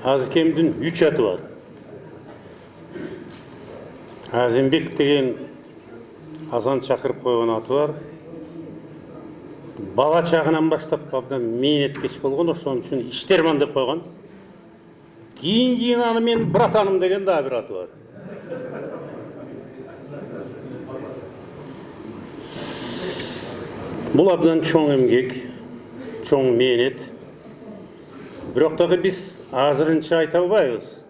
Азкемдің 3 аты бар. Азимбек деген Азан шақырып қойған аты бар. Бала чағынан баштап қабдан мен еткеш болған, ошон үшін Іштерман деп қойған. Кейін аны мен братаным деген да бір аты бар. Бұл абдан чоң эмгек, чоң менет. Бирок дагы биз азырынча айта албайбыз.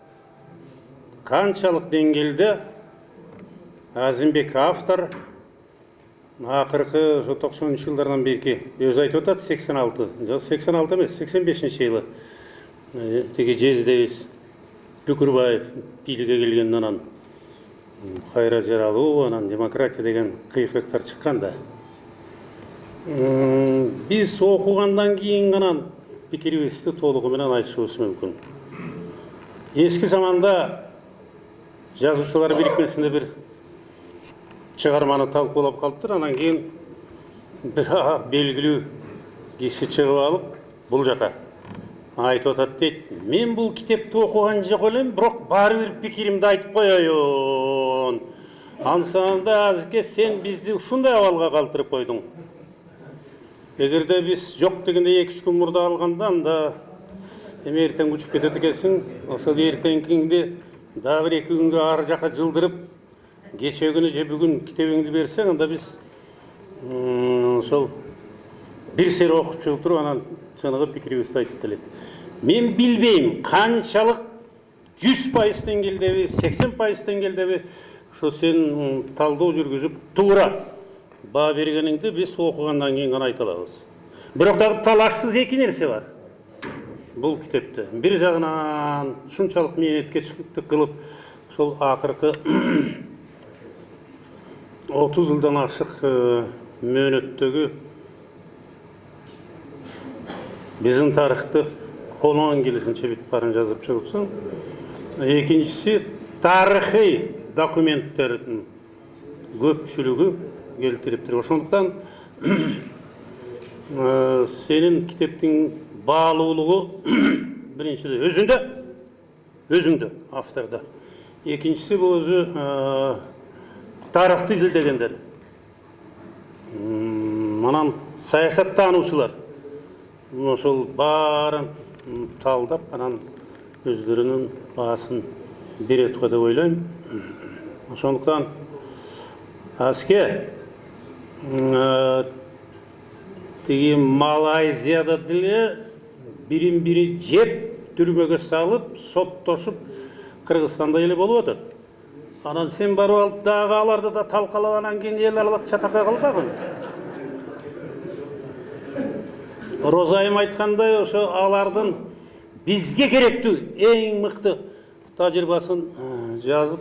Канчалык деңгээлде Азимбек автор акыркы 90-жылдардан бери өзү айтып атат, 86, жок 86 эмес, 85-жылы тиги жездебиз Бүкүрбаев бийликке келгенден анан Кайра Жаралуу, анан демократия деген кыйкырыктар чыкканда. Биз окугандан кийин гана пикирибизди толугу менен айтышыбыз мүмкүн. Эски заманда жазуучулар бирикмесинде бир чыгарманы талкуулап калыптыр, анан кийин бир белгилүү киши чыгып алып, бул жака айтып атат дейт. Мен бул китепти окуган жок элем, бирок баары бир пикиримди айтып коеюн. Ансанда азке сен бизди ушундай абалга калтырып койдуң. Эгерде биз жок дегенде 2-3 күн мурда алганда, анда эми эртең учуп кетет экенсиң, ошол эртеңкиңди дагы бир 2 күнгө ары жака жылдырып, кече күнү же бүгүн китебиңди берсең, анда биз ошол бир сер окуп чыгып туруп, анан чыныгы пикирибизди айтып делет. Мен билбейм, канчалык 100% деңгээлдеби, 80% деңгээлдеби, ошо сен талдоо жүргүзүп туура баа бергениңди биз окугандан кийин гана айта алабыз. Бирок дагы талашсыз эки нерсе бар бул китепте. Бир жагынан ушунчалык мээнеткечтик кылып, ошол акыркы 30 жылдан ашык мөөнөттөгү биздин тарыхты колуңан келишинче бүт барын жазып чыгыпсың. Экинчиси, тарыхый документтердин көпчүлүгү келтириптир. Ошондуктан сенин китептин баалуулугу биринчиден өзүңдө автордо. Экинчиси бул өзү тарыхты изилдегендер. Манан саясаттануучулар ошол баарын талдап, анан өздөрүнүн баасын берет го деп ойлойм. Ошондуктан азке тиги Малайзияда деле бирин-бири жеп, түрмөгө салып, соттошуп, Кыргызстанда эле болуп атат. Анан сен барып алып дагы аларды да талкалап, анан кийин эл аралап чатакка калбагын. Розайым айткандай, ошо алардын бизге керектүү эң мыкты тажрыйбасын жазып,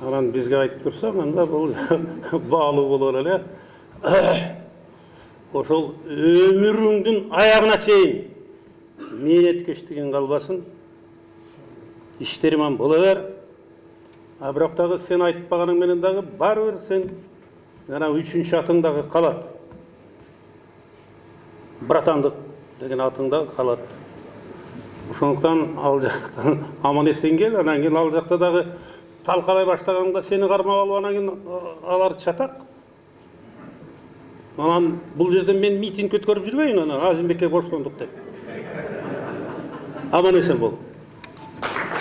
анан бизге айтып турсаң, анда бул баалуу болор эле. Ошол өмүрүңдүн аягына чейин мээнеткечтигиң калбасын, Іштерман бола бер. Бирок дагы сен айтпаганың менен дагы баары бир сен жана 3-чү атың дагы калат. Братандык деген атың дагы калат. Ошондуктан ал жактан аман эсен кел, анан кийин ал жакта дагы талкалай баштаганда сени кармап алып, анан кийин алар чатак. Анан бул жерден мен митинг өткөрүп жүрбөйүн, анан Азимбекке боштондук деп. Аман эсен бол.